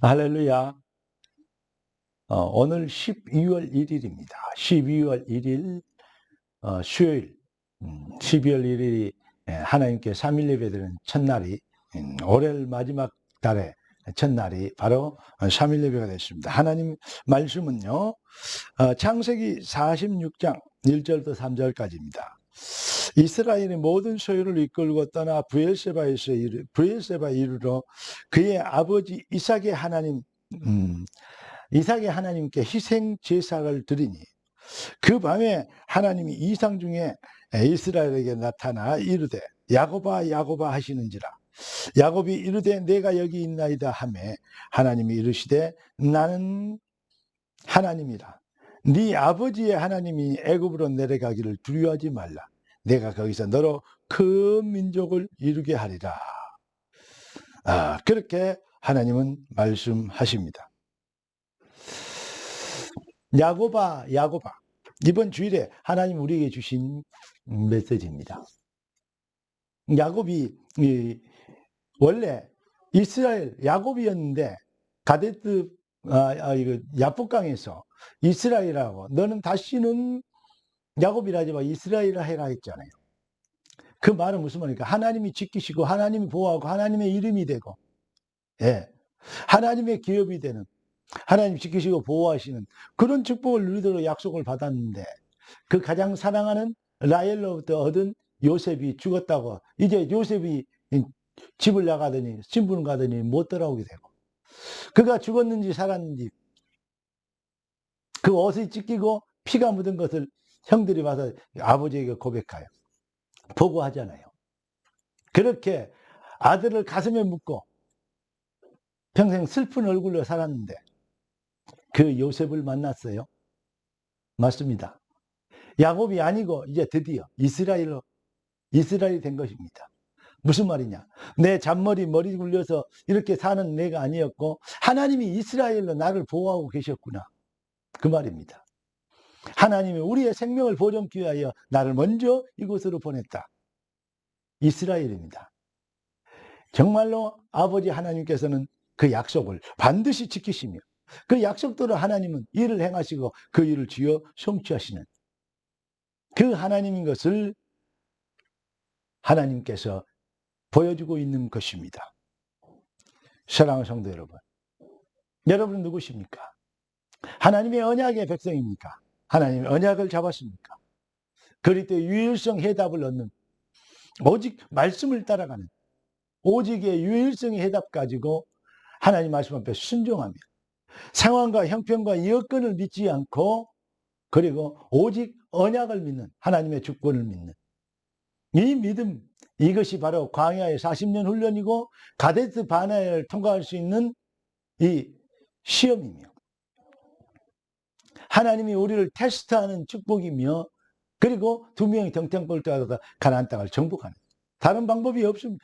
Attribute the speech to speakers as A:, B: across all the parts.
A: 할렐루야. 오늘 12월 1일입니다. 12월 1일 수요일. 12월 1일이 하나님께 3일 예배드리는 첫날이, 올해 마지막 달의 첫날이 바로 3일 예배가 됐습니다. 하나님 말씀은요, 창세기 46장 1절부터 3절까지입니다. 이스라엘의 모든 소유를 이끌고 떠나 브엘세바에 이르러 그의 아버지 이삭의 하나님께 희생 제사를 드리니, 그 밤에 하나님이 이상 중에 이스라엘에게 나타나 이르되 야곱아 야곱아 하시는지라. 야곱이 이르되 내가 여기 있나이다 하매 하나님이 이르시되 나는 하나님이라. 네 아버지의 하나님이 애굽으로 내려가기를 두려워하지 말라. 내가 거기서 너로 큰 민족을 이루게 하리라. 그렇게 하나님은 말씀하십니다. 야곱아 야곱아, 이번 주일에 하나님 우리에게 주신 메시지입니다. 야곱이 원래 이스라엘 야곱이었는데 가데스 야복강에서 이스라엘하고 너는 다시는 야곱이라지 마 이스라엘이라 해라 했잖아요. 그 말은 무슨 말입니까? 하나님이 지키시고 하나님이 보호하고 하나님의 이름이 되고, 하나님의 기업이 되는, 하나님 지키시고 보호하시는 그런 축복을 누리도록 약속을 받았는데, 그 가장 사랑하는 라헬로부터 얻은 요셉이 죽었다고, 이제 요셉이 집을 나가더니 신부는 가더니 못 돌아오게 되고, 그가 죽었는지 살았는지 그 옷이 찢기고 피가 묻은 것을 형들이 와서 아버지에게 고백하여 보고하잖아요. 그렇게 아들을 가슴에 묻고 평생 슬픈 얼굴로 살았는데 그 요셉을 만났어요. 맞습니다. 야곱이 아니고 이제 드디어 이스라엘이 된 것입니다. 무슨 말이냐? 내 잔머리 머리 굴려서 이렇게 사는 내가 아니었고 하나님이 이스라엘로 나를 보호하고 계셨구나, 그 말입니다. 하나님이 우리의 생명을 보존하기 위하여 나를 먼저 이곳으로 보냈다. 이스라엘입니다. 정말로 아버지 하나님께서는 그 약속을 반드시 지키시며 그 약속대로 하나님은 일을 행하시고 그 일을 지어 성취하시는 그 하나님인 것을 하나님께서 보여주고 있는 것입니다. 사랑하는 성도 여러분, 여러분은 누구십니까? 하나님의 언약의 백성입니까? 하나님의 언약을 잡았습니까? 그리스도의 유일성 해답을 얻는, 오직 말씀을 따라가는, 오직의 유일성의 해답 가지고 하나님 말씀 앞에 순종하며 상황과 형편과 여건을 믿지 않고, 그리고 오직 언약을 믿는, 하나님의 주권을 믿는 이 믿음, 이것이 바로 광야의 40년 훈련이고 가데스 바네아를 통과할 수 있는 이 시험이며 하나님이 우리를 테스트하는 축복이며, 그리고 두 명이 등탱벌 떠서 가나안 땅을 정복하는, 다른 방법이 없습니다.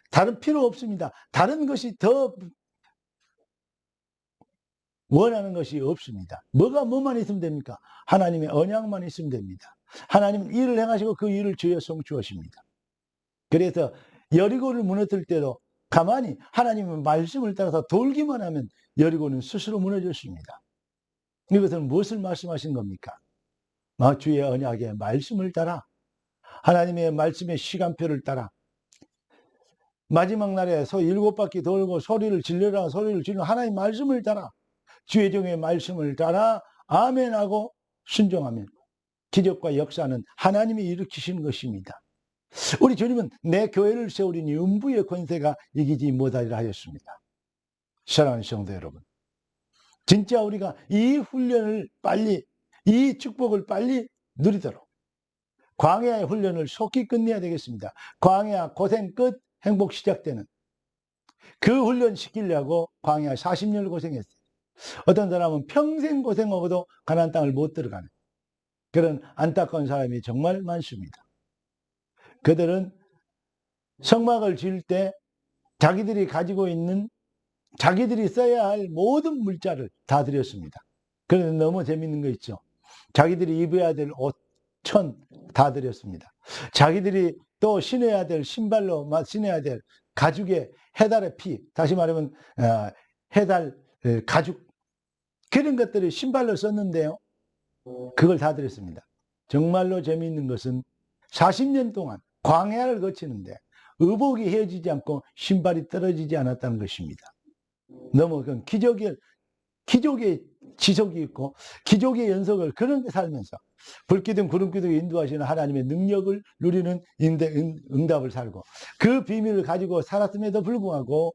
A: 다른 필요 없습니다. 다른 것이 더 원하는 것이 없습니다. 뭐만 있으면 됩니까? 하나님의 언약만 있으면 됩니다. 하나님은 일을 행하시고 그 일을 주여 성취하십니다. 그래서 여리고를 무너뜨릴 때도 가만히 하나님의 말씀을 따라서 돌기만 하면 여리고는 스스로 무너졌습니다. 이것은 무엇을 말씀하신 겁니까? 주의 언약의 말씀을 따라, 하나님의 말씀의 시간표를 따라 마지막 날에 소 7바퀴 돌고 소리를 질러라 소리를 지르는 하나님의 말씀을 따라, 주의 종의 말씀을 따라 아멘하고 순종하면 기적과 역사는 하나님이 일으키시는 것입니다. 우리 주님은 내 교회를 세우리니 음부의 권세가 이기지 못하리라 하였습니다. 사랑하는 성도 여러분, 진짜 우리가 이 훈련을 빨리, 이 축복을 빨리 누리도록 광야의 훈련을 속히 끝내야 되겠습니다. 광야 고생 끝, 행복 시작되는 그 훈련 시키려고 광야 40년을 고생했어요. 어떤 사람은 평생 고생하고도 가나안 땅을 못 들어가는 그런 안타까운 사람이 정말 많습니다. 그들은 성막을 지을 때 자기들이 가지고 있는, 자기들이 써야 할 모든 물자를 다 드렸습니다. 그런데 너무 재밌는 거 있죠. 자기들이 입어야 될 옷, 천 다 드렸습니다. 자기들이 또 신어야 될 신발로 신어야 될 가죽의 해달의 피, 다시 말하면 해달 가죽 그런 것들을 신발로 썼는데요. 그걸 다 드렸습니다. 정말로 재미있는 것은 40년 동안 광야를 거치는데 의복이 헤어지지 않고 신발이 떨어지지 않았다는 것입니다. 너무 그건 기적의 지속이 있고 기적의 연속을 그렇게 살면서 불기둥 구름기둥 인도하시는 하나님의 능력을 누리는 응답을 살고 그 비밀을 가지고 살았음에도 불구하고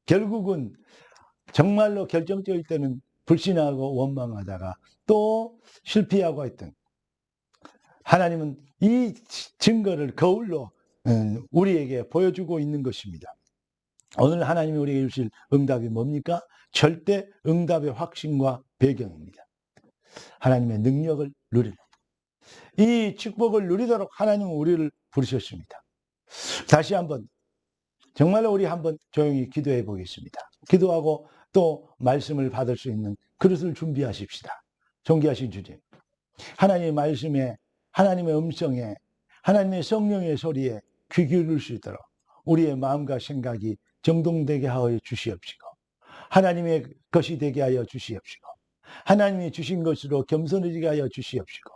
A: 결국은 정말로 결정적일 때는 불신하고 원망하다가 또 실패하고 했던 하나님은 이 증거를 거울로 우리에게 보여주고 있는 것입니다. 오늘 하나님이 우리에게 주실 응답이 뭡니까? 절대 응답의 확신과 배경입니다. 하나님의 능력을 누리는 이 축복을 누리도록 하나님은 우리를 부르셨습니다. 다시 한번 정말로 우리 한번 조용히 기도해 보겠습니다. 기도하고 또 말씀을 받을 수 있는 그릇을 준비하십시다. 존귀하신 주님, 하나님의 말씀에 하나님의 음성에 하나님의 성령의 소리에 귀 기울일 수 있도록 우리의 마음과 생각이 정돈되게 하여 주시옵시고 하나님의 것이 되게 하여 주시옵시고 하나님이 주신 것으로 겸손해지게 하여 주시옵시고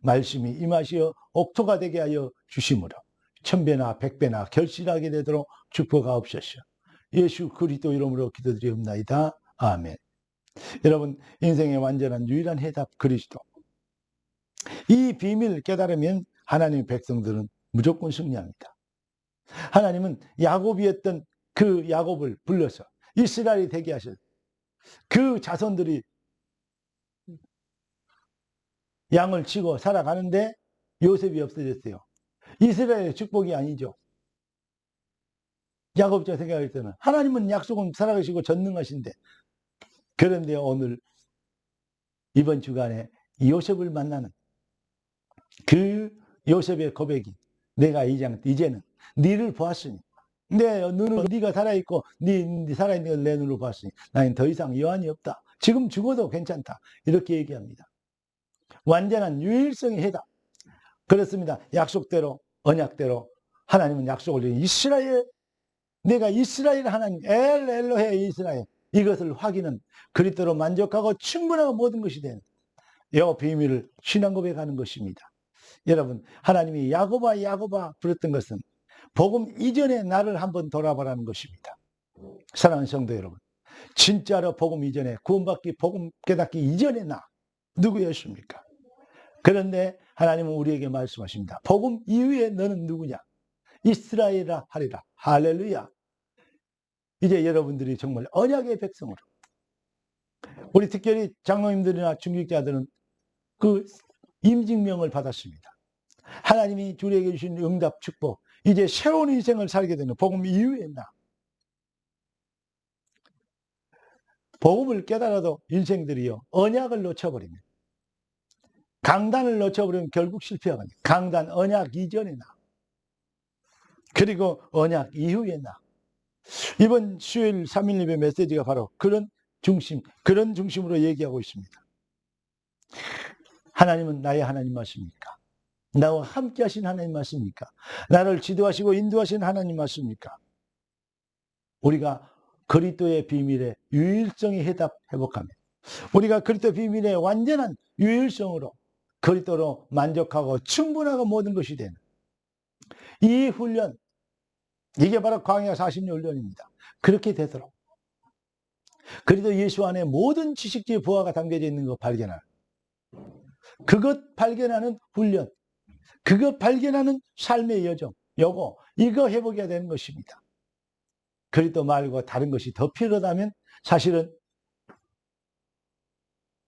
A: 말씀이 임하시어 옥토가 되게 하여 주심으로 1000배나 100배나 결실하게 되도록 축복하옵소서. 예수 그리스도 이름으로 기도드리옵나이다. 아멘. 여러분, 인생의 완전한 유일한 해답 그리스도. 이 비밀을 깨달으면 하나님의 백성들은 무조건 승리합니다. 하나님은 야곱이었던 그 야곱을 불러서 이스라엘이 되게 하셨어요. 그 자손들이 양을 치고 살아가는데 요셉이 없어졌어요. 이스라엘의 축복이 아니죠. 야곱자 생각할 때는 하나님은 약속은 살아가시고 전능하신데 그런데 오늘 이번 주간에 요셉을 만나는 그 요셉의 고백이 내가 이제는 네를 보았으니 내 눈으로 네가 살아있고 네 살아있는 걸 내 눈으로 보았으니 나는 더 이상 여한이 없다. 지금 죽어도 괜찮다. 이렇게 얘기합니다. 완전한 유일성의 해답. 그렇습니다. 약속대로 언약대로 하나님은 약속을 주신 이스라엘 내가 이스라엘 하나님 엘로헤 이스라엘 이것을 확인은 그리스도로 만족하고 충분하고 모든 것이 되는 이 비밀을 신앙 고백하는 것입니다. 여러분 하나님이 야곱아 야곱아 부르던 것은 복음 이전에 나를 한번 돌아보라는 것입니다. 사랑하는 성도 여러분 진짜로 복음 이전에 구원받기 복음 깨닫기 이전에 나 누구였습니까? 그런데 하나님은 우리에게 말씀하십니다. 복음 이후에 너는 누구냐? 이스라엘이라 하리라. 할렐루야. 이제 여러분들이 정말 언약의 백성으로 우리 특별히 장로님들이나 중직자들은 그 임직명을 받았습니다. 하나님이 우리에게 주신 응답 축복 이제 새로운 인생을 살게 되는 복음 이후에 나 복음을 깨달아도 인생들이요 언약을 놓쳐버리면 강단을 놓쳐버리면 결국 실패하거든요. 강단 언약 이전에 나 그리고 언약 이후에 나 이번 수요일 3일 예배 메시지가 바로 그런 중심으로 얘기하고 있습니다. 하나님은 나의 하나님 맞습니까? 나와 함께 하신 하나님 맞습니까? 나를 지도하시고 인도하신 하나님 맞습니까? 우리가 그리스도의 비밀의 유일성의 해답 회복하면 우리가 그리스도 비밀의 완전한 유일성으로 그리스도로 만족하고 충분하고 모든 것이 되는 이 훈련 이게 바로 광야 40년 훈련입니다. 그렇게 되도록 그리스도 예수 안에 모든 지식지의 부하가 담겨져 있는 것 발견하는 그것 발견하는 훈련 그것 발견하는 삶의 여정 이거 해보게 되는 것입니다. 그리스도 말고 다른 것이 더 필요하다면 사실은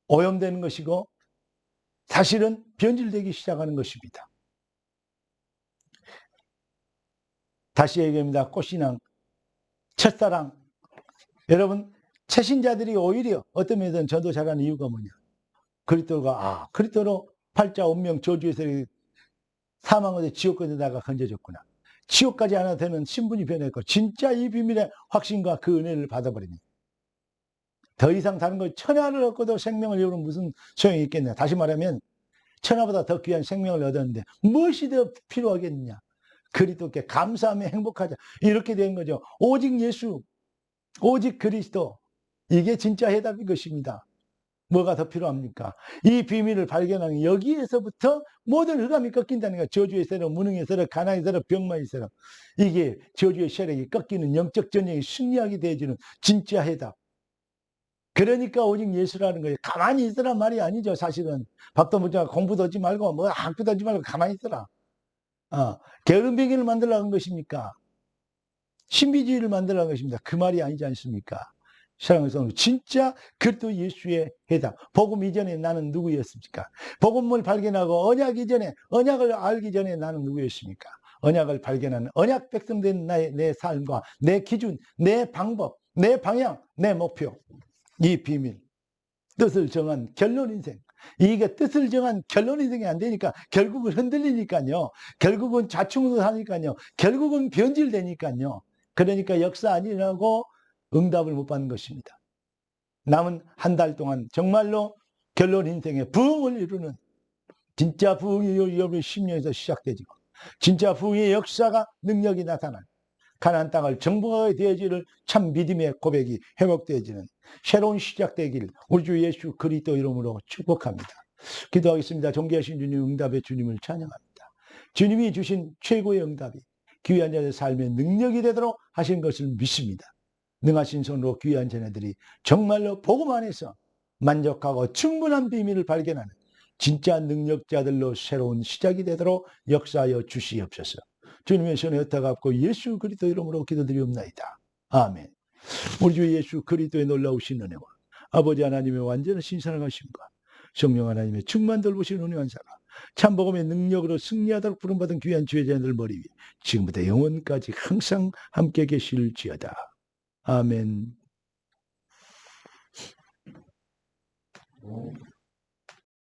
A: 오염되는 것이고 사실은 변질되기 시작하는 것입니다. 다시 얘기합니다. 꽃신앙, 첫사랑. 여러분 채신자들이 오히려 어떤 면에서는 전도자라는 이유가 뭐냐? 그리스도로 팔자 운명 저주에서 사망의 지옥까지다가 건져졌구나. 지옥까지 하나 되는 신분이 변했고 진짜 이 비밀의 확신과 그 은혜를 받아버리니 더 이상 다른 걸 천하를 얻고도 생명을 잃으면 무슨 소용이 있겠냐. 다시 말하면 천하보다 더 귀한 생명을 얻었는데 무엇이 더 필요하겠느냐. 그리스도께 감사하며 행복하자. 이렇게 된 거죠. 오직 예수, 오직 그리스도, 이게 진짜 해답인 것입니다. 뭐가 더 필요합니까? 이 비밀을 발견하는 여기에서부터 모든 흑암이 꺾인다니까. 저주의 세력, 무능의 세력, 가난의 세력, 병마의 세력. 이게 저주의 세력이 꺾이는 영적 전쟁이 승리하게 되어지는 진짜 해답. 그러니까 오직 예수라는 거예요. 가만히 있으란 말이 아니죠. 사실은 밥도 먹자, 공부도 하지 말고 뭐 학교도 하지 말고 가만히 있어라. 게으름뱅이를 만들라는 것입니까? 신비주의를 만들라는 것입니다. 그 말이 아니지 않습니까? 사랑하는 성도, 진짜 그리스도 예수의 해답. 복음 이전에 나는 누구였습니까? 복음을 발견하고 언약 이전에, 언약을 알기 전에 나는 누구였습니까? 언약을 발견하는 언약 백성된 내 삶과 내 기준, 내 방법, 내 방향, 내 목표. 이 비밀. 뜻을 정한 결론 인생. 이게 뜻을 정한 결론 인생이 안 되니까 결국은 흔들리니까요. 결국은 좌충우돌 하니까요. 결국은 변질되니까요. 그러니까 역사 안 일어나고 응답을 못 받는 것입니다. 남은 한 달 동안 정말로 결론 인생의 부흥을 이루는 진짜 부흥이 여러분 10년에서 시작되지고 진짜 부흥의 역사가 능력이 나타나는 가나안 땅을 정복하게 되어지는 참 믿음의 고백이 회복되어지는 새로운 시작되길 우리 주 예수 그리스도 이름으로 축복합니다. 기도하겠습니다. 존귀하신 주님, 응답의 주님을 찬양합니다. 주님이 주신 최고의 응답이 귀한 자의 삶의 능력이 되도록 하신 것을 믿습니다. 능하신 손으로 귀한 자녀들이 정말로 복음 안에서 만족하고 충분한 비밀을 발견하는 진짜 능력자들로 새로운 시작이 되도록 역사하여 주시옵소서. 주님의 손에 흩어갖고 예수 그리스도 이름으로 기도드리옵나이다. 아멘. 우리 주 예수 그리스도의 놀라우신 은혜와 아버지 하나님의 완전한 신선하심과 성령 하나님의 충만 돌보신 은혜한 사랑, 참 복음의 능력으로 승리하도록 부름받은 귀한 주의 자녀들 머리 위에 지금부터 영원까지 항상 함께 계실지어다. 아멘.